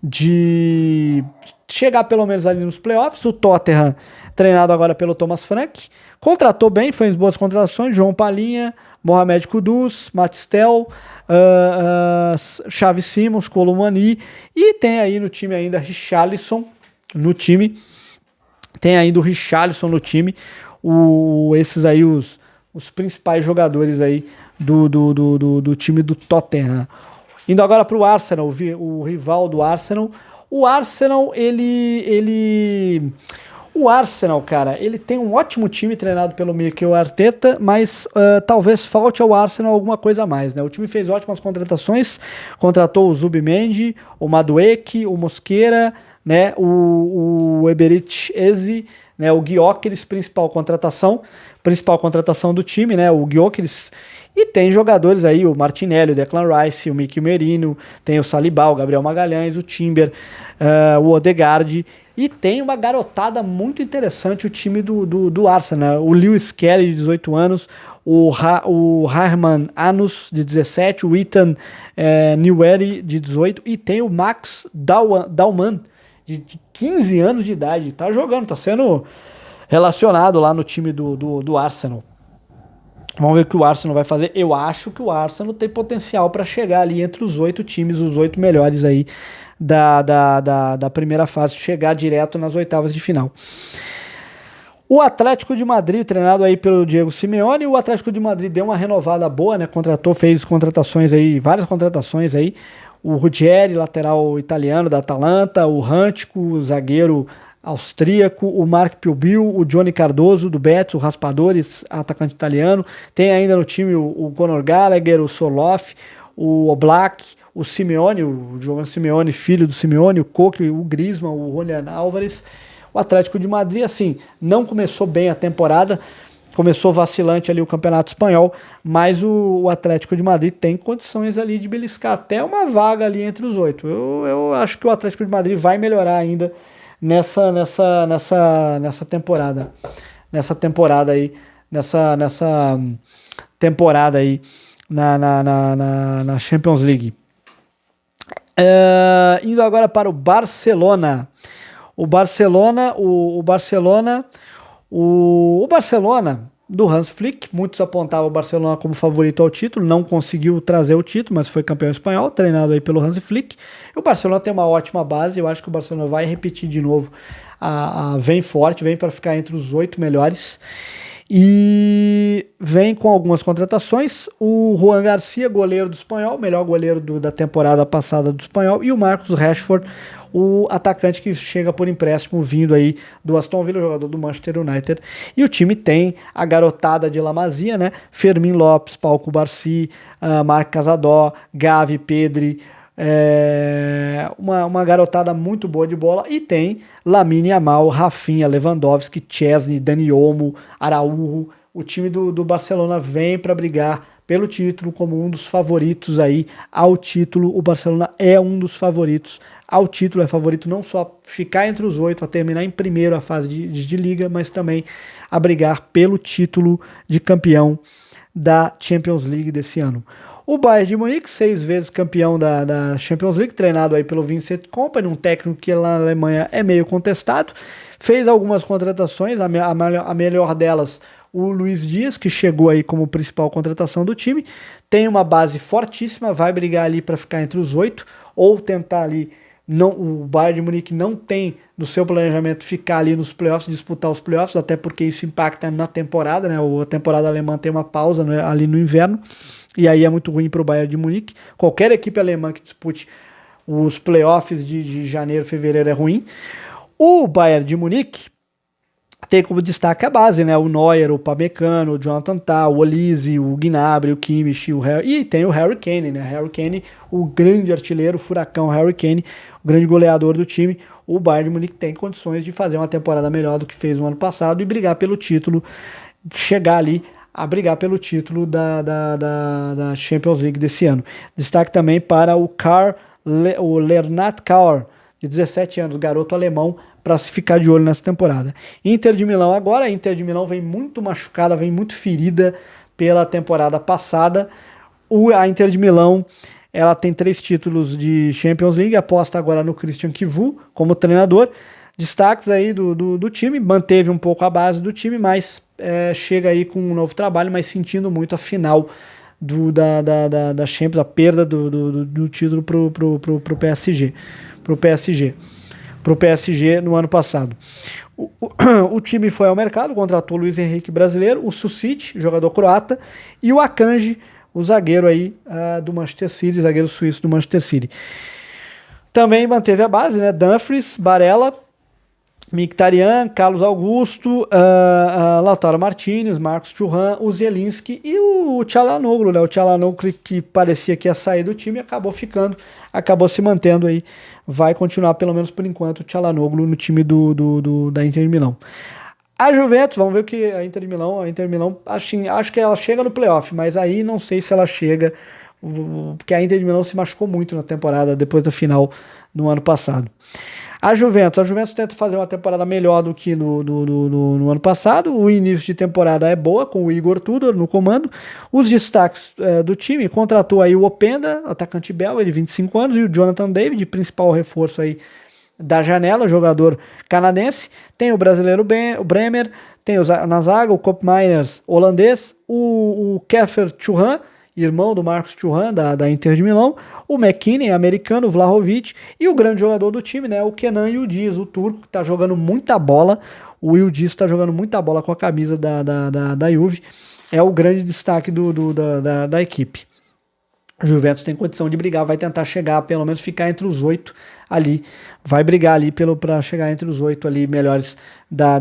de chegar pelo menos ali nos playoffs. O Tottenham, treinado agora pelo Thomas Frank, contratou bem, fez boas contratações, João Palhinha, Mohamed Kudus, Matistel, Xavi Simons, Colomani, e tem aí no time ainda Richarlison no time, esses aí os principais jogadores aí do time do Tottenham. Indo agora para o Arsenal, o rival do Arsenal. O Arsenal, o Arsenal, cara, ele tem um ótimo time treinado pelo Mikel Arteta, mas talvez falte ao Arsenal alguma coisa a mais, né? O time fez ótimas contratações, contratou o Zubimendi, o Madueke, o Mosquera, né? O Eberechi Eze, né? O Gyökeres, principal contratação do time, né? O Gyökeres. E tem jogadores aí, o Martinelli, o Declan Rice, o Mikel Merino, tem o Saliba, o Gabriel Magalhães, o Timber, o Odegaard, e tem uma garotada muito interessante o time do Arsenal, né? O Lewis Kelly, de 18 anos, o Harman Anus, de 17, o Ethan Neweri, de 18, e tem o Max Dauman, de 15 anos de idade, tá jogando, tá sendo relacionado lá no time do Arsenal. Vamos ver o que o Arsenal vai fazer. Eu acho que o Arsenal tem potencial para chegar ali entre os 8 times, os 8 melhores aí da primeira fase, chegar direto nas oitavas de final. O Atlético de Madrid, treinado aí pelo Diego Simeone, o Atlético de Madrid deu uma renovada boa, né? Fez contratações aí, várias contratações aí. O Ruggeri, lateral italiano da Atalanta, o Rântico, zagueiro austríaco, o Mark Piubil, o Johnny Cardoso do Betis, o Raspadores, atacante italiano. Tem ainda no time o Conor Gallagher, o Soloff, o Oblak, o Simeone, o Giovanni Simeone, filho do Simeone, o Coque, o Griezmann, o Julián Álvares. O Atlético de Madrid, assim, não começou bem a temporada, começou vacilante ali o Campeonato Espanhol, mas o Atlético de Madrid tem condições ali de beliscar até uma vaga ali entre os 8. Eu acho que o Atlético de Madrid vai melhorar ainda nessa temporada. Nessa temporada aí na Champions League. Indo agora para o Barcelona. O Barcelona do Hans Flick, muitos apontavam o Barcelona como favorito ao título, não conseguiu trazer o título, mas foi campeão espanhol, treinado aí pelo Hans Flick. E o Barcelona tem uma ótima base, eu acho que o Barcelona vai repetir de novo, vem forte, vem para ficar entre os 8 melhores. E vem com algumas contratações, o Juan Garcia, goleiro do Espanhol, melhor goleiro da temporada passada do Espanhol, e o Marcus Rashford, o atacante que chega por empréstimo vindo aí do Aston Villa, jogador do Manchester United. E o time tem a garotada de La Masia, né? Fermín Lopes, Pau Cubarsí, Marc Casadó, Gavi, Pedri, uma garotada muito boa de bola, e tem Lamine Yamal, Rafinha, Lewandowski, Chesney, Dani Olmo, Araújo. O time do Barcelona vem para brigar pelo título como um dos favoritos aí ao título. O Barcelona é um dos favoritos ao título, é favorito não só a ficar entre os 8, a terminar em primeiro a fase de liga, mas também a brigar pelo título de campeão da Champions League desse ano. O Bayern de Munique, 6 vezes campeão da Champions League, treinado aí pelo Vincent Kompany, um técnico que lá na Alemanha é meio contestado, fez algumas contratações, a melhor delas, o Luiz Dias, que chegou aí como principal contratação do time, tem uma base fortíssima, vai brigar ali para ficar entre os 8, ou tentar ali, o Bayern de Munique não tem no seu planejamento ficar ali nos playoffs, disputar os playoffs, até porque isso impacta na temporada, né? A temporada alemã tem uma pausa, né, ali no inverno, e aí é muito ruim para o Bayern de Munique. Qualquer equipe alemã que dispute os playoffs de janeiro, fevereiro é ruim. O Bayern de Munique tem como destaque a base, né? O Neuer, o Pamecano, o Jonathan Tah, o Olise, o Gnabry, o Kimmich, o Harry, e tem o Harry Kane, né? Harry Kane, o grande artilheiro, o furacão Harry Kane, o grande goleador do time. O Bayern de Munique tem condições de fazer uma temporada melhor do que fez no ano passado e brigar pelo título, chegar ali a brigar pelo título da Champions League desse ano. Destaque também para o Lernat Kaur, de 17 anos, garoto alemão, para se ficar de olho nessa temporada. Inter de Milão agora, a Inter de Milão vem muito machucada, vem muito ferida pela temporada passada. A Inter de Milão ela tem 3 títulos de Champions League, aposta agora no Christian Kivu como treinador. Destaques aí do time, manteve um pouco a base do time, mas chega aí com um novo trabalho, mas sentindo muito a final da Champions, a perda do título pro PSG. Pro PSG no ano passado. O time foi ao mercado, contratou o Luiz Henrique brasileiro, o Susic, jogador croata, e o Akanji, o zagueiro aí do Manchester City, zagueiro suíço do Manchester City. Também manteve a base, né? Dumfries, Barella, Mkhitaryan, Carlos Augusto, Lautaro Martinez, Marcos Thuram, o Zielinski e o Çalhanoğlu, né? O Çalhanoğlu que parecia que ia sair do time, acabou ficando, acabou se mantendo aí, vai continuar pelo menos por enquanto o Çalhanoğlu no time da Inter de Milão. A Juventus, vamos ver o que a Inter de Milão acho que ela chega no playoff, mas aí não sei se ela chega, porque a Inter de Milão se machucou muito na temporada, depois da final no ano passado. A Juventus tenta fazer uma temporada melhor do que no ano passado. O início de temporada é boa, com o Igor Tudor no comando. Os destaques do time, contratou aí o Openda, atacante belga de 25 anos, e o Jonathan David, principal reforço aí da janela, jogador canadense. Tem o brasileiro o Bremer, tem na zaga o Koopmeiners, holandês, o Keffer Thuram, irmão do Marcos Thuram, da Inter de Milão, o McKinney, americano, o Vlahovic, e o grande jogador do time, né, o Kenan Yildiz, o turco, que tá jogando muita bola. O Yildiz tá jogando muita bola com a camisa da Juve, é o grande destaque da equipe. O Juventus tem condição de brigar, vai tentar chegar, pelo menos ficar entre os 8 ali, vai brigar ali para chegar entre os 8 ali melhores da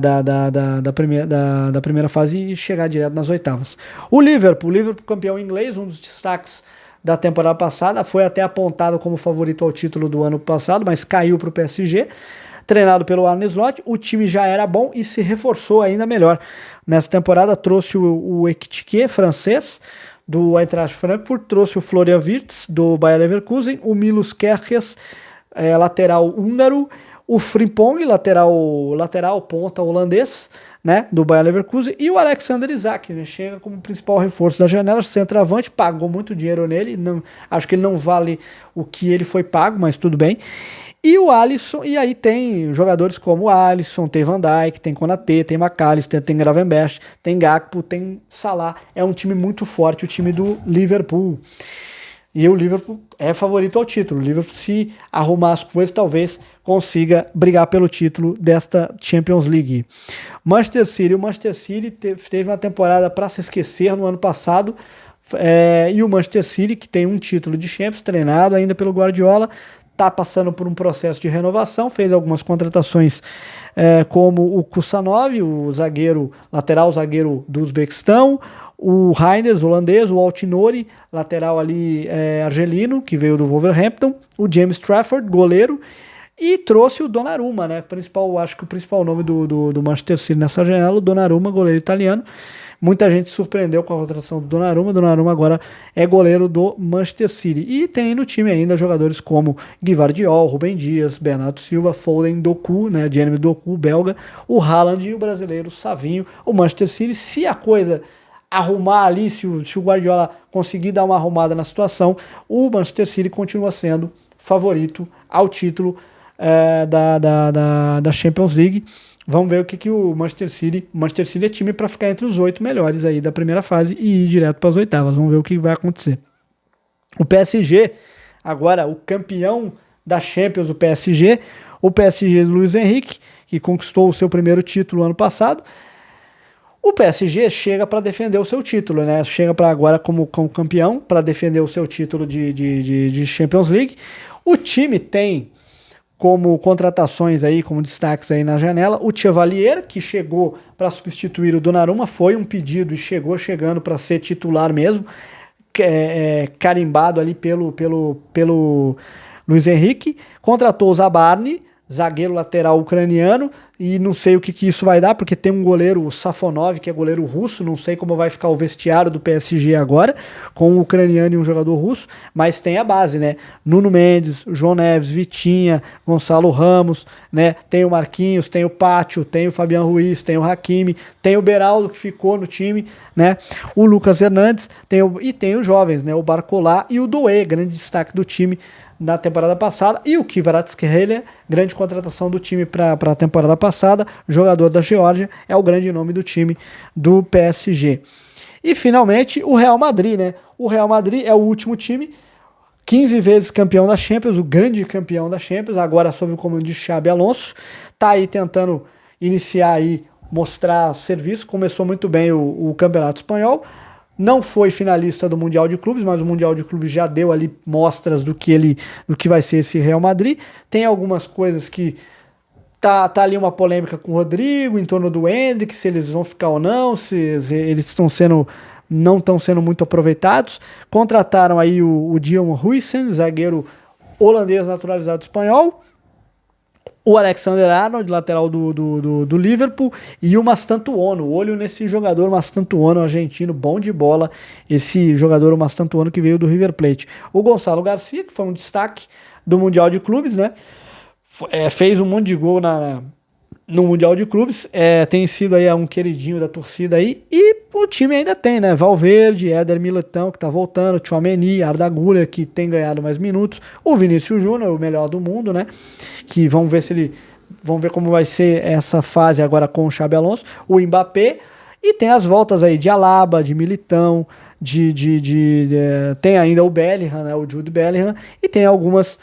primeira fase e chegar direto nas oitavas. O Liverpool campeão inglês, um dos destaques da temporada passada, foi até apontado como favorito ao título do ano passado, mas caiu para o PSG, treinado pelo Arne Slot. O time já era bom e se reforçou ainda melhor. Nessa temporada trouxe o Ekitike, francês, do Eintracht Frankfurt, trouxe o Florian Wirtz, do Bayer Leverkusen, o Milos Kerkez, lateral húngaro, o Frimpong, lateral ponta holandês, né, do Bayer Leverkusen, e o Alexander Isak, né, chega como principal reforço da janela, centroavante, pagou muito dinheiro nele, acho que ele não vale o que ele foi pago, mas tudo bem. E o Alisson, e aí tem jogadores como o Alisson, tem Van Dijk, tem Konaté, tem McAllister, tem Gravenberch, tem Gakpo, tem Salah. É um time muito forte, o time do Liverpool. E o Liverpool é favorito ao título. O Liverpool, se arrumar as coisas, talvez consiga brigar pelo título desta Champions League. O Manchester City teve uma temporada para se esquecer no ano passado, e o Manchester City, que tem um título de Champions, treinado ainda pelo Guardiola, está passando por um processo de renovação, fez algumas contratações como o Kusanov, o lateral zagueiro do Uzbequistão, o Reinders, holandês, o Altinori, lateral ali argelino, que veio do Wolverhampton, o James Trafford, goleiro, e trouxe o Donnarumma, né? Acho que o principal nome do Manchester City nessa janela, o Donnarumma, goleiro italiano. Muita gente se surpreendeu com a contratação do Donnarumma. Donnarumma agora é goleiro do Manchester City. E tem no time ainda jogadores como Gvardiol, Rubem Dias, Bernardo Silva, Foden, Doku, né, Jeremy Doku, belga, o Haaland e o brasileiro Savinho. O Manchester City, se a coisa arrumar ali, se o Guardiola conseguir dar uma arrumada na situação, o Manchester City continua sendo favorito ao título da Champions League. Vamos ver o que o Manchester City é time para ficar entre os 8 melhores aí da primeira fase e ir direto para as oitavas. Vamos ver o que vai acontecer. O PSG, agora o campeão da Champions, o PSG do Luiz Henrique, que conquistou o seu primeiro título ano passado. O PSG chega para defender o seu título, né? Chega para agora como campeão, para defender o seu título de Champions League. O time tem como contratações aí, como destaques aí na janela, o Chevalier, que chegou para substituir o Donnarumma, foi um pedido e chegando para ser titular mesmo, carimbado ali pelo Luiz Henrique. Contratou o Zabarni, zagueiro lateral ucraniano, e não sei o que isso vai dar, porque tem um goleiro, o Safonov, que é goleiro russo, não sei como vai ficar o vestiário do PSG agora, com um ucraniano e um jogador russo, mas tem a base, né? Nuno Mendes, João Neves, Vitinha, Gonçalo Ramos, né? Tem o Marquinhos, tem o Pátio, tem o Fabian Ruiz, tem o Hakimi, tem o Beraldo, que ficou no time, né? O Lucas Hernandes, tem os jovens, né? O Barcola e o Doué, grande destaque do time na temporada passada, e o Kvaratskhelia, grande contratação do time para a temporada passada, jogador da Geórgia, é o grande nome do time do PSG. E finalmente o Real Madrid, né? O Real Madrid é o último time, 15 vezes campeão da Champions, o grande campeão da Champions, agora sob o comando de Xabi Alonso, tá aí tentando iniciar aí, mostrar serviço, começou muito bem o Campeonato Espanhol, não foi finalista do Mundial de Clubes, mas o Mundial de Clubes já deu ali mostras do que vai ser esse Real Madrid. Tem algumas coisas que tá ali uma polêmica com o Rodrigo, em torno do Endrick, se eles vão ficar ou não, se eles não estão sendo muito aproveitados. Contrataram aí o Dion Huijsen, zagueiro holandês naturalizado espanhol, o Alexander-Arnold, lateral do Liverpool, e o Mastantuono. Olho nesse jogador Mastantuono, argentino, bom de bola, esse jogador Mastantuono que veio do River Plate. O Gonçalo Garcia, que foi um destaque do Mundial de Clubes, né? Fez um monte de gol no Mundial de Clubes, tem sido aí um queridinho da torcida aí, e o time ainda tem, né? Valverde, Éder Militão, que tá voltando, Tchouaméni, Arda Güler, que tem ganhado mais minutos, o Vinícius Júnior, o melhor do mundo, né? Que vamos ver como vai ser essa fase agora com o Xabi Alonso, o Mbappé, e tem as voltas aí de Alaba, de Militão, tem ainda o Bellingham, né? O Jude Bellingham, e tem algumas...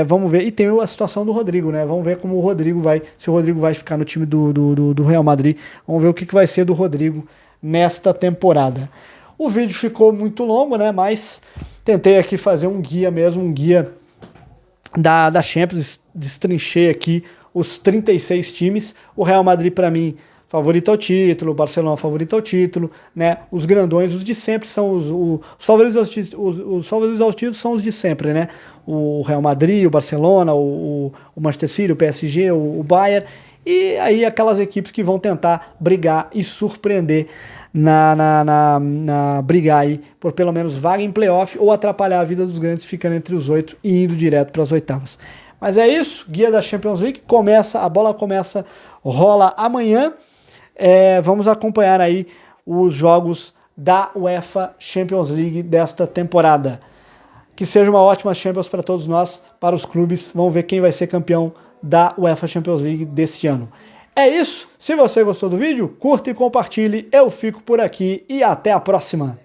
vamos ver, e tem a situação do Rodrigo, né? Vamos ver como o Rodrigo se o Rodrigo vai ficar no time do Real Madrid. Vamos ver o que vai ser do Rodrigo nesta temporada. O vídeo ficou muito longo, né? Mas tentei aqui fazer um guia da Champions, destrinchei aqui os 36 times. O Real Madrid, para mim, favorito ao título, o Barcelona favorito ao título, né? Os grandões, os de sempre são os favoritos aos títulos, os favoritos aos títulos são os de sempre, né? O Real Madrid, o Barcelona, o Manchester City, o PSG, o Bayern, e aí aquelas equipes que vão tentar brigar e surpreender brigar aí por pelo menos vaga em playoff ou atrapalhar a vida dos grandes ficando entre os 8 e indo direto para as oitavas. Mas é isso, guia da Champions League, a bola rola amanhã. Vamos acompanhar aí os jogos da UEFA Champions League desta temporada. Que seja uma ótima Champions para todos nós, para os clubes. Vamos ver quem vai ser campeão da UEFA Champions League deste ano. É isso. Se você gostou do vídeo, curta e compartilhe. Eu fico por aqui e até a próxima.